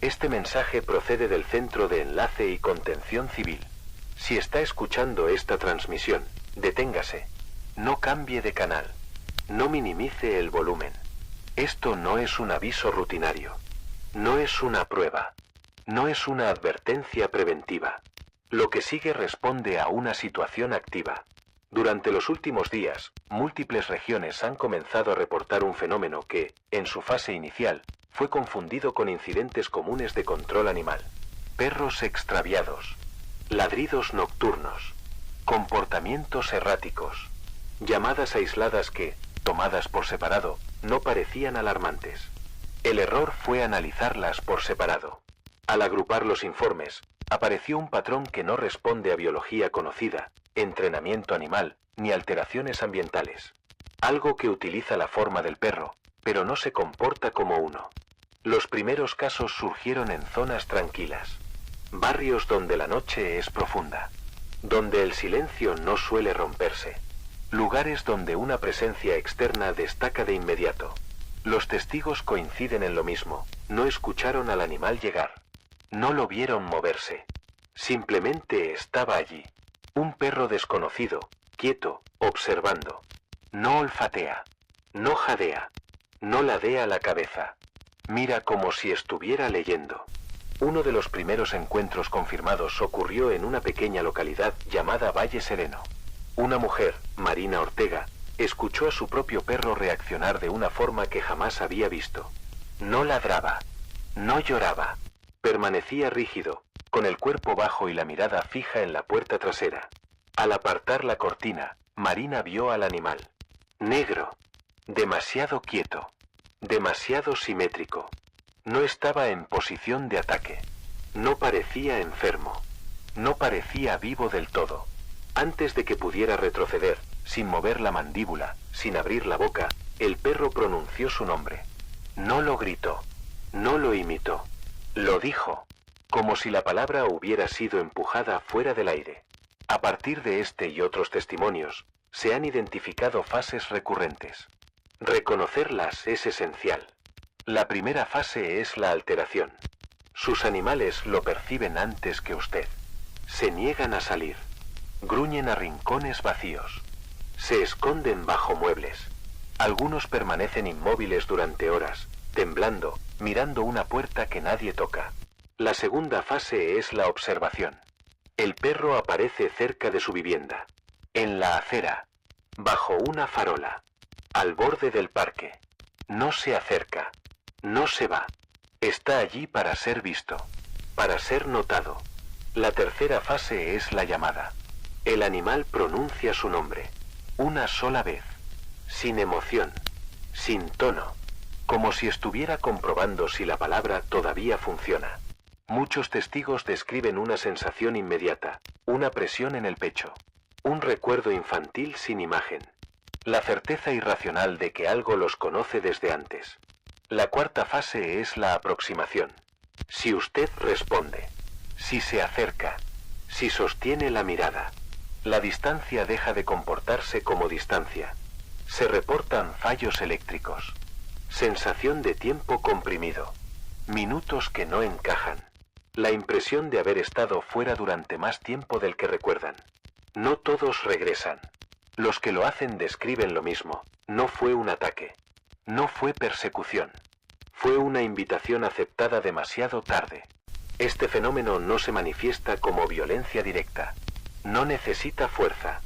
Este mensaje procede del Centro de Enlace y Contención Civil. Si está escuchando esta transmisión, deténgase. No cambie de canal. No minimice el volumen. Esto no es un aviso rutinario. No es una prueba. No es una advertencia preventiva. Lo que sigue responde a una situación activa. Durante los últimos días, múltiples regiones han comenzado a reportar un fenómeno que, en su fase inicial, fue confundido con incidentes comunes de control animal. Perros extraviados, ladridos nocturnos, comportamientos erráticos, llamadas aisladas que, tomadas por separado, no parecían alarmantes. El error fue analizarlas por separado. Al agrupar los informes, apareció un patrón que no responde a biología conocida, entrenamiento animal, ni alteraciones ambientales. Algo que utiliza la forma del perro, pero no se comporta como uno. Los primeros casos surgieron en zonas tranquilas. Barrios donde la noche es profunda. Donde el silencio no suele romperse. Lugares donde una presencia externa destaca de inmediato. Los testigos coinciden en lo mismo, no escucharon al animal llegar. No lo vieron moverse. Simplemente estaba allí. Un perro desconocido, quieto, observando. No olfatea. No jadea. No ladea la cabeza. Mira como si estuviera leyendo. Uno de los primeros encuentros confirmados ocurrió en una pequeña localidad llamada Valle Sereno. Una mujer, Marina Ortega, escuchó a su propio perro reaccionar de una forma que jamás había visto. No ladraba. No lloraba. Permanecía rígido, con el cuerpo bajo y la mirada fija en la puerta trasera. Al apartar la cortina, Marina vio al animal. Negro. Demasiado quieto. Demasiado simétrico. No estaba en posición de ataque. No parecía enfermo. No parecía vivo del todo. Antes de que pudiera retroceder, sin mover la mandíbula, sin abrir la boca, el perro pronunció su nombre. No lo gritó. No lo imitó. Lo dijo, como si la palabra hubiera sido empujada fuera del aire. A partir de este y otros testimonios, se han identificado fases recurrentes. Reconocerlas es esencial. La primera fase es la alteración. Sus animales lo perciben antes que usted. Se niegan a salir. Gruñen a rincones vacíos. Se esconden bajo muebles. Algunos permanecen inmóviles durante horas, temblando, mirando una puerta que nadie toca. La segunda fase es la observación. El perro aparece cerca de su vivienda, en la acera, bajo una farola, al borde del parque. No se acerca, no se va. Está allí para ser visto, para ser notado. La tercera fase es la llamada. El animal pronuncia su nombre, una sola vez, sin emoción, sin tono, como si estuviera comprobando si la palabra todavía funciona. Muchos testigos describen una sensación inmediata, una presión en el pecho, un recuerdo infantil sin imagen, la certeza irracional de que algo los conoce desde antes. La cuarta fase es la aproximación. Si usted responde, si se acerca, si sostiene la mirada, la distancia deja de comportarse como distancia. Se reportan fallos eléctricos. Sensación de tiempo comprimido. Minutos que no encajan. La impresión de haber estado fuera durante más tiempo del que recuerdan. No todos regresan. Los que lo hacen describen lo mismo. No fue un ataque. No fue persecución. Fue una invitación aceptada demasiado tarde. Este fenómeno no se manifiesta como violencia directa. No necesita fuerza.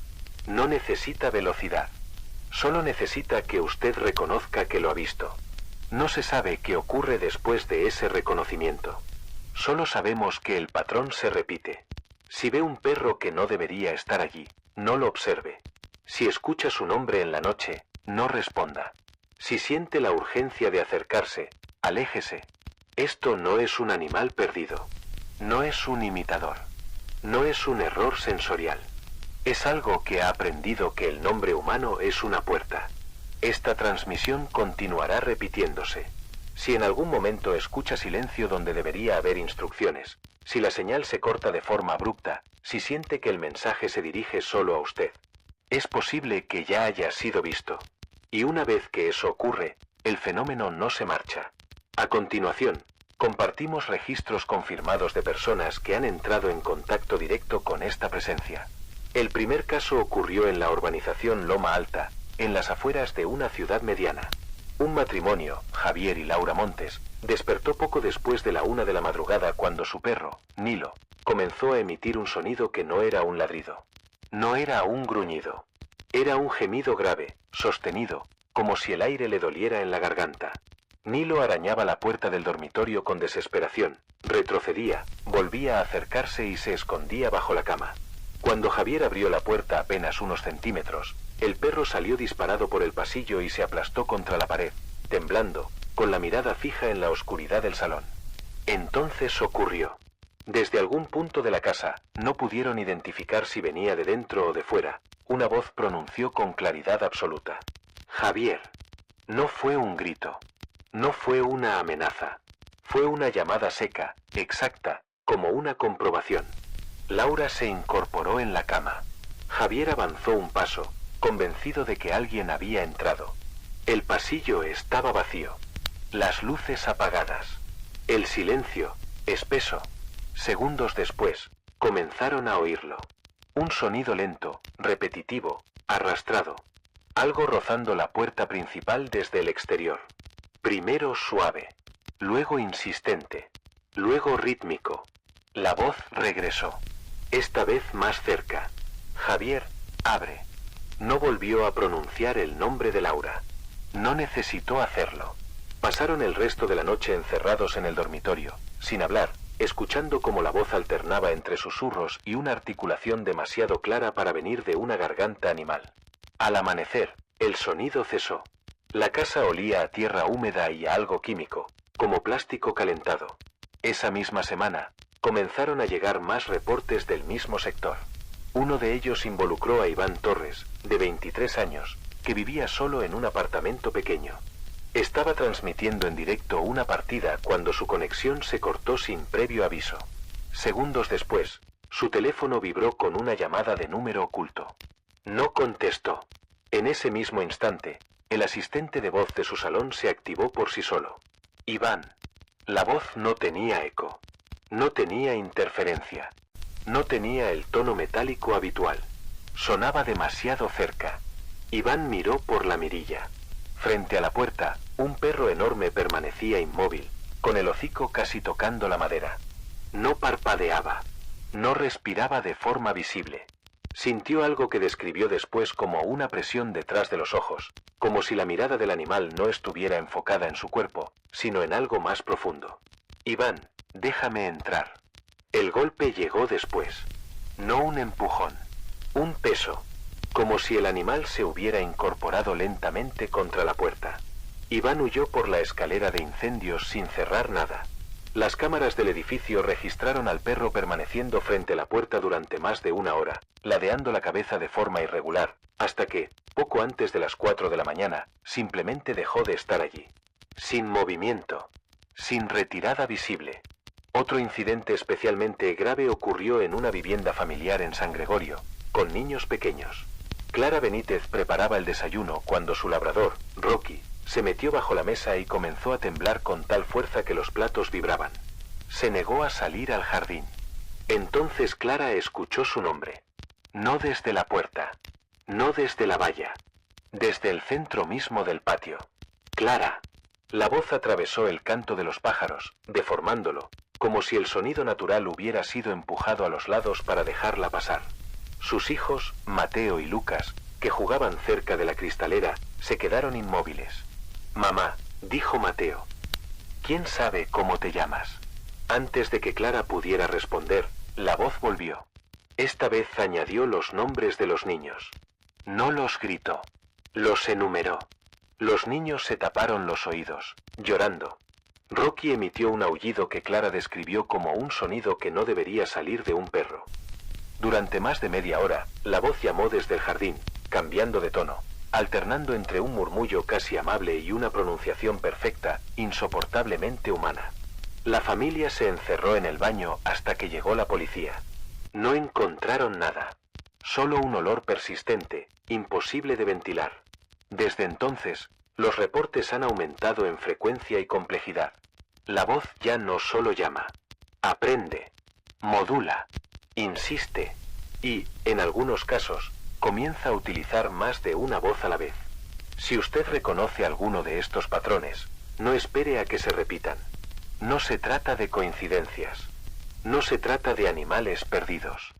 No necesita velocidad. Solo necesita que usted reconozca que lo ha visto. No se sabe qué ocurre después de ese reconocimiento. Solo sabemos que el patrón se repite. Si ve un perro que no debería estar allí, no lo observe. Si escucha su nombre en la noche, no responda. Si siente la urgencia de acercarse, aléjese. Esto no es un animal perdido. No es un imitador. No es un error sensorial. Es algo que ha aprendido que el nombre humano es una puerta. Esta transmisión continuará repitiéndose. Si en algún momento escucha silencio donde debería haber instrucciones, si la señal se corta de forma abrupta, si siente que el mensaje se dirige solo a usted, es posible que ya haya sido visto. Y una vez que eso ocurre, el fenómeno no se marcha. A continuación, Compartimos registros confirmados de personas que han entrado en contacto directo con esta presencia. El primer caso ocurrió en la urbanización Loma Alta, en las afueras de una ciudad mediana. Un matrimonio, Javier y Laura Montes, despertó poco después de la 1 de la madrugada cuando su perro, Nilo, comenzó a emitir un sonido que no era un ladrido. No era un gruñido. Era un gemido grave, sostenido, como si el aire le doliera en la garganta. Nilo arañaba la puerta del dormitorio con desesperación, retrocedía, volvía a acercarse y se escondía bajo la cama. Cuando Javier abrió la puerta apenas unos centímetros, el perro salió disparado por el pasillo y se aplastó contra la pared, temblando, con la mirada fija en la oscuridad del salón. Entonces ocurrió. Desde algún punto de la casa, no pudieron identificar si venía de dentro o de fuera, una voz pronunció con claridad absoluta: Javier. No fue un grito. No fue una amenaza. Fue una llamada seca, exacta, como una comprobación. Laura se incorporó en la cama. Javier avanzó un paso, convencido de que alguien había entrado. El pasillo estaba vacío. Las luces apagadas. El silencio, espeso. Segundos después, comenzaron a oírlo. Un sonido lento, repetitivo, arrastrado. Algo rozando la puerta principal desde el exterior. Primero suave, luego insistente, luego rítmico. La voz regresó. Esta vez más cerca. Javier, abre. No volvió a pronunciar el nombre de Laura. No necesitó hacerlo. Pasaron el resto de la noche encerrados en el dormitorio, sin hablar, escuchando cómo la voz alternaba entre susurros y una articulación demasiado clara para venir de una garganta animal. Al amanecer, el sonido cesó. La casa olía a tierra húmeda y a algo químico, como plástico calentado. Esa misma semana, comenzaron a llegar más reportes del mismo sector. Uno de ellos involucró a Iván Torres, de 23 años, que vivía solo en un apartamento pequeño. Estaba transmitiendo en directo una partida cuando su conexión se cortó sin previo aviso. Segundos después, su teléfono vibró con una llamada de número oculto. No contestó. En ese mismo instante, el asistente de voz de su salón se activó por sí solo. Iván. La voz no tenía eco. No tenía interferencia. No tenía el tono metálico habitual. Sonaba demasiado cerca. Iván miró por la mirilla. Frente a la puerta, un perro enorme permanecía inmóvil, con el hocico casi tocando la madera. No parpadeaba. No respiraba de forma visible. Sintió algo que describió después como una presión detrás de los ojos, como si la mirada del animal no estuviera enfocada en su cuerpo, sino en algo más profundo. Iván, déjame entrar. El golpe llegó después. No un empujón. Un peso. Como si el animal se hubiera incorporado lentamente contra la puerta. Iván huyó por la escalera de incendios sin cerrar nada. Las cámaras del edificio registraron al perro permaneciendo frente a la puerta durante más de una hora, ladeando la cabeza de forma irregular, hasta que, poco antes de las 4 de la mañana, simplemente dejó de estar allí. Sin movimiento. Sin retirada visible. Otro incidente especialmente grave ocurrió en una vivienda familiar en San Gregorio, con niños pequeños. Clara Benítez preparaba el desayuno cuando su labrador, Rocky, se metió bajo la mesa y comenzó a temblar con tal fuerza que los platos vibraban. Se negó a salir al jardín. Entonces Clara escuchó su nombre. No desde la puerta. No desde la valla. Desde el centro mismo del patio. Clara. La voz atravesó el canto de los pájaros, deformándolo, como si el sonido natural hubiera sido empujado a los lados para dejarla pasar. Sus hijos, Mateo y Lucas, que jugaban cerca de la cristalera, se quedaron inmóviles. Mamá, dijo Mateo. ¿Quién sabe cómo te llamas? Antes de que Clara pudiera responder, la voz volvió. Esta vez añadió los nombres de los niños. No los gritó. Los enumeró. Los niños se taparon los oídos, llorando. Rocky emitió un aullido que Clara describió como un sonido que no debería salir de un perro. Durante más de media hora, la voz llamó desde el jardín, cambiando de tono, alternando entre un murmullo casi amable y una pronunciación perfecta, insoportablemente humana. La familia se encerró en el baño hasta que llegó la policía. No encontraron nada. Solo un olor persistente, imposible de ventilar. Desde entonces, los reportes han aumentado en frecuencia y complejidad. La voz ya no solo llama, aprende, modula, insiste y, en algunos casos, comienza a utilizar más de una voz a la vez. Si usted reconoce alguno de estos patrones, no espere a que se repitan. No se trata de coincidencias. No se trata de animales perdidos.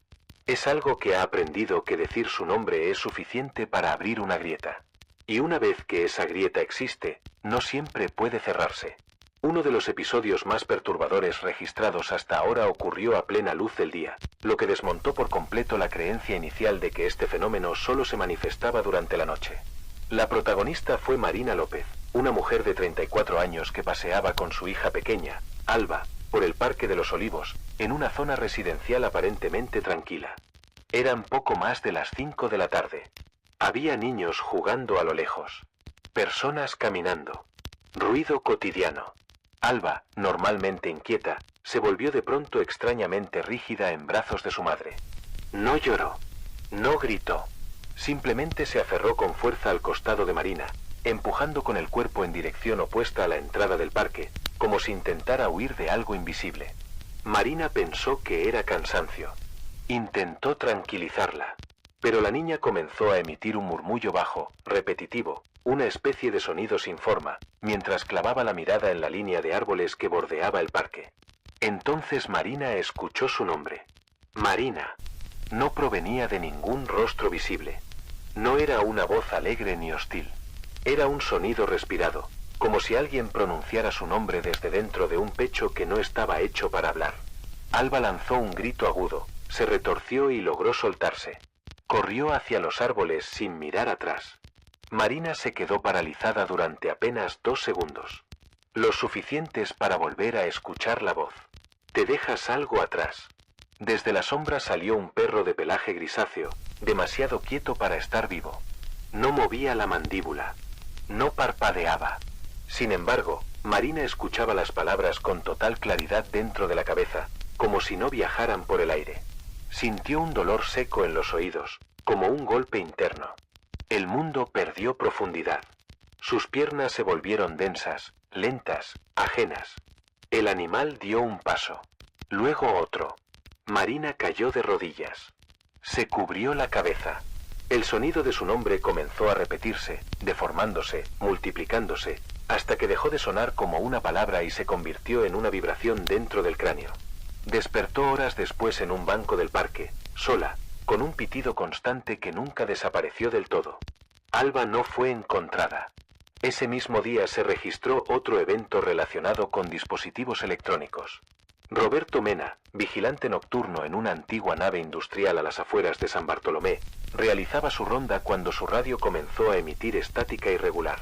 Es algo que ha aprendido que decir su nombre es suficiente para abrir una grieta. Y una vez que esa grieta existe, no siempre puede cerrarse. Uno de los episodios más perturbadores registrados hasta ahora ocurrió a plena luz del día, lo que desmontó por completo la creencia inicial de que este fenómeno solo se manifestaba durante la noche. La protagonista fue Marina López, una mujer de 34 años que paseaba con su hija pequeña, Alba, por el Parque de los Olivos, en una zona residencial aparentemente tranquila. Eran poco más de las 5 de la tarde. Había niños jugando a lo lejos. Personas caminando. Ruido cotidiano. Alba, normalmente inquieta, se volvió de pronto extrañamente rígida en brazos de su madre. No lloró. No gritó. Simplemente se aferró con fuerza al costado de Marina, empujando con el cuerpo en dirección opuesta a la entrada del parque, como si intentara huir de algo invisible. Marina pensó que era cansancio. Intentó tranquilizarla. Pero la niña comenzó a emitir un murmullo bajo, repetitivo, una especie de sonido sin forma, mientras clavaba la mirada en la línea de árboles que bordeaba el parque. Entonces Marina escuchó su nombre. Marina. No provenía de ningún rostro visible. No era una voz alegre ni hostil. Era un sonido respirado, como si alguien pronunciara su nombre desde dentro de un pecho que no estaba hecho para hablar. Alba lanzó un grito agudo, se retorció y logró soltarse. Corrió hacia los árboles sin mirar atrás. Marina se quedó paralizada durante apenas 2 segundos. Lo suficientes para volver a escuchar la voz. Te dejas algo atrás. Desde la sombra salió un perro de pelaje grisáceo, demasiado quieto para estar vivo. No movía la mandíbula. No parpadeaba. Sin embargo, Marina escuchaba las palabras con total claridad dentro de la cabeza, como si no viajaran por el aire. Sintió un dolor seco en los oídos, como un golpe interno. El mundo perdió profundidad. Sus piernas se volvieron densas, lentas, ajenas. El animal dio un paso. Luego otro. Marina cayó de rodillas. Se cubrió la cabeza. El sonido de su nombre comenzó a repetirse, deformándose, multiplicándose, hasta que dejó de sonar como una palabra y se convirtió en una vibración dentro del cráneo. Despertó horas después en un banco del parque, sola, con un pitido constante que nunca desapareció del todo. Alba no fue encontrada. Ese mismo día se registró otro evento relacionado con dispositivos electrónicos. Roberto Mena, vigilante nocturno en una antigua nave industrial a las afueras de San Bartolomé, realizaba su ronda cuando su radio comenzó a emitir estática irregular.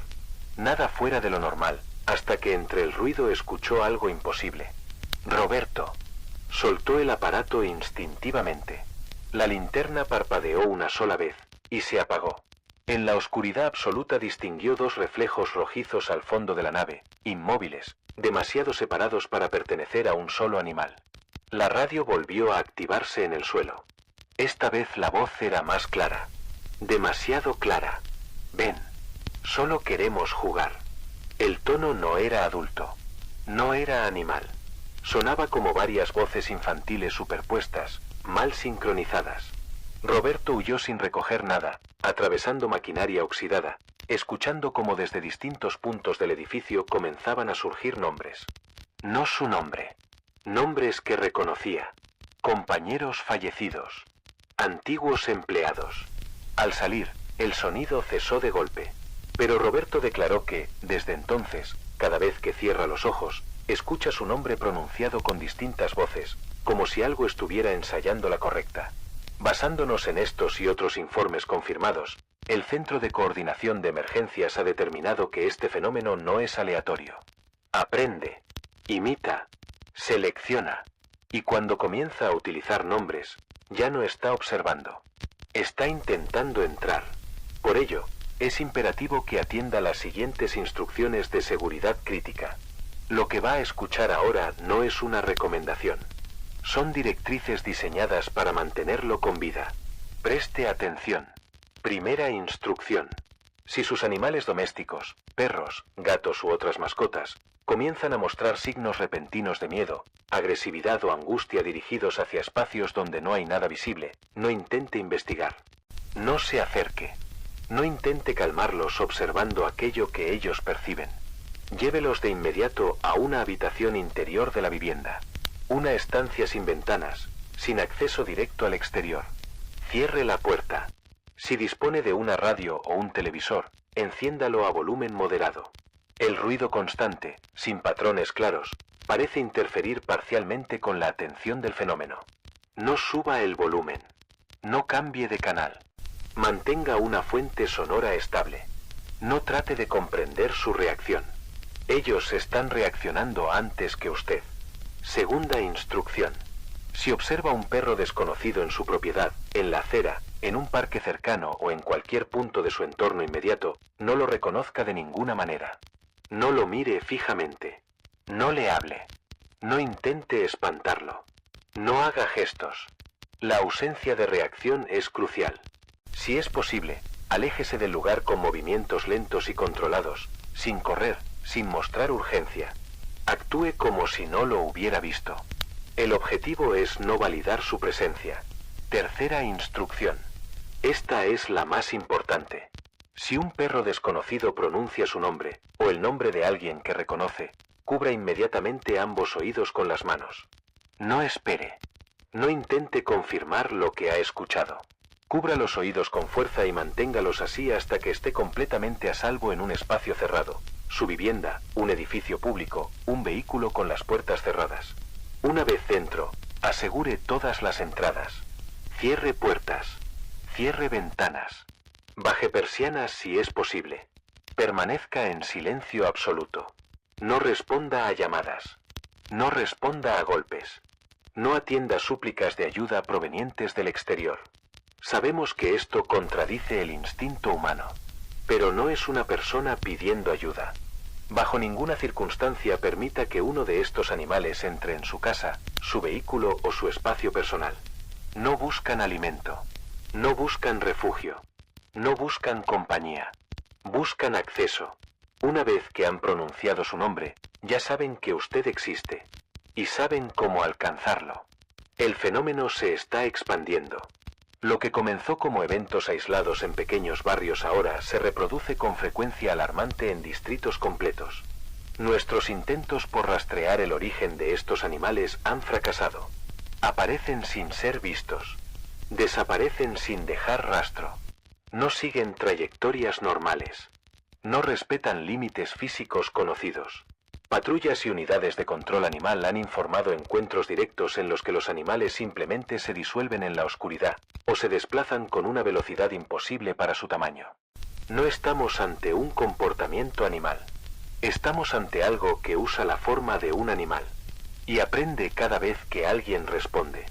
Nada fuera de lo normal, hasta que entre el ruido escuchó algo imposible. Roberto. Soltó el aparato instintivamente. La linterna parpadeó una sola vez, y se apagó. En la oscuridad absoluta distinguió 2 reflejos rojizos al fondo de la nave, inmóviles, demasiado separados para pertenecer a un solo animal. La radio volvió a activarse en el suelo. Esta vez la voz era más clara. Demasiado clara. Ven. Solo queremos jugar. El tono no era adulto. No era animal. Sonaba como varias voces infantiles superpuestas, mal sincronizadas. Roberto huyó sin recoger nada, atravesando maquinaria oxidada, escuchando cómo desde distintos puntos del edificio comenzaban a surgir nombres. No su nombre. Nombres que reconocía. Compañeros fallecidos. Antiguos empleados. Al salir, el sonido cesó de golpe. Pero Roberto declaró que, desde entonces, cada vez que cierra los ojos, escucha su nombre pronunciado con distintas voces, como si algo estuviera ensayando la correcta. Basándonos en estos y otros informes confirmados, el Centro de Coordinación de Emergencias ha determinado que este fenómeno no es aleatorio. Aprende, imita, selecciona, y cuando comienza a utilizar nombres, ya no está observando. Está intentando entrar. Por ello, es imperativo que atienda las siguientes instrucciones de seguridad crítica. Lo que va a escuchar ahora no es una recomendación. Son directrices diseñadas para mantenerlo con vida. Preste atención. Primera instrucción. Si sus animales domésticos, perros, gatos u otras mascotas, Comienzan a mostrar signos repentinos de miedo, agresividad o angustia dirigidos hacia espacios donde no hay nada visible. No intente investigar. No se acerque. No intente calmarlos observando aquello que ellos perciben. Llévelos de inmediato a una habitación interior de la vivienda. Una estancia sin ventanas, sin acceso directo al exterior. Cierre la puerta. Si dispone de una radio o un televisor, enciéndalo a volumen moderado. El ruido constante, sin patrones claros, parece interferir parcialmente con la atención del fenómeno. No suba el volumen. No cambie de canal. Mantenga una fuente sonora estable. No trate de comprender su reacción. Ellos están reaccionando antes que usted. Segunda instrucción. Si observa un perro desconocido en su propiedad, en la acera, en un parque cercano o en cualquier punto de su entorno inmediato, no lo reconozca de ninguna manera. No lo mire fijamente. No le hable. No intente espantarlo. No haga gestos. La ausencia de reacción es crucial. Si es posible, aléjese del lugar con movimientos lentos y controlados, sin correr, sin mostrar urgencia. Actúe como si no lo hubiera visto. El objetivo es no validar su presencia. Tercera instrucción. Esta es la más importante. Si un perro desconocido pronuncia su nombre, o el nombre de alguien que reconoce, cubra inmediatamente ambos oídos con las manos. No espere. No intente confirmar lo que ha escuchado. Cubra los oídos con fuerza y manténgalos así hasta que esté completamente a salvo en un espacio cerrado. Su vivienda, un edificio público, un vehículo con las puertas cerradas. Una vez dentro, asegure todas las entradas. Cierre puertas. Cierre ventanas. Baje persianas si es posible. Permanezca en silencio absoluto. No responda a llamadas. No responda a golpes. No atienda súplicas de ayuda provenientes del exterior. Sabemos que esto contradice el instinto humano. Pero no es una persona pidiendo ayuda. Bajo ninguna circunstancia permita que uno de estos animales entre en su casa, su vehículo o su espacio personal. No buscan alimento. No buscan refugio. No buscan compañía. Buscan acceso. Una vez que han pronunciado su nombre, ya saben que usted existe. Y saben cómo alcanzarlo. El fenómeno se está expandiendo. Lo que comenzó como eventos aislados en pequeños barrios ahora se reproduce con frecuencia alarmante en distritos completos. Nuestros intentos por rastrear el origen de estos animales han fracasado. Aparecen sin ser vistos. Desaparecen sin dejar rastro. No siguen trayectorias normales. No respetan límites físicos conocidos. Patrullas y unidades de control animal han informado encuentros directos en los que los animales simplemente se disuelven en la oscuridad, o se desplazan con una velocidad imposible para su tamaño. No estamos ante un comportamiento animal. Estamos ante algo que usa la forma de un animal. Y aprende cada vez que alguien responde.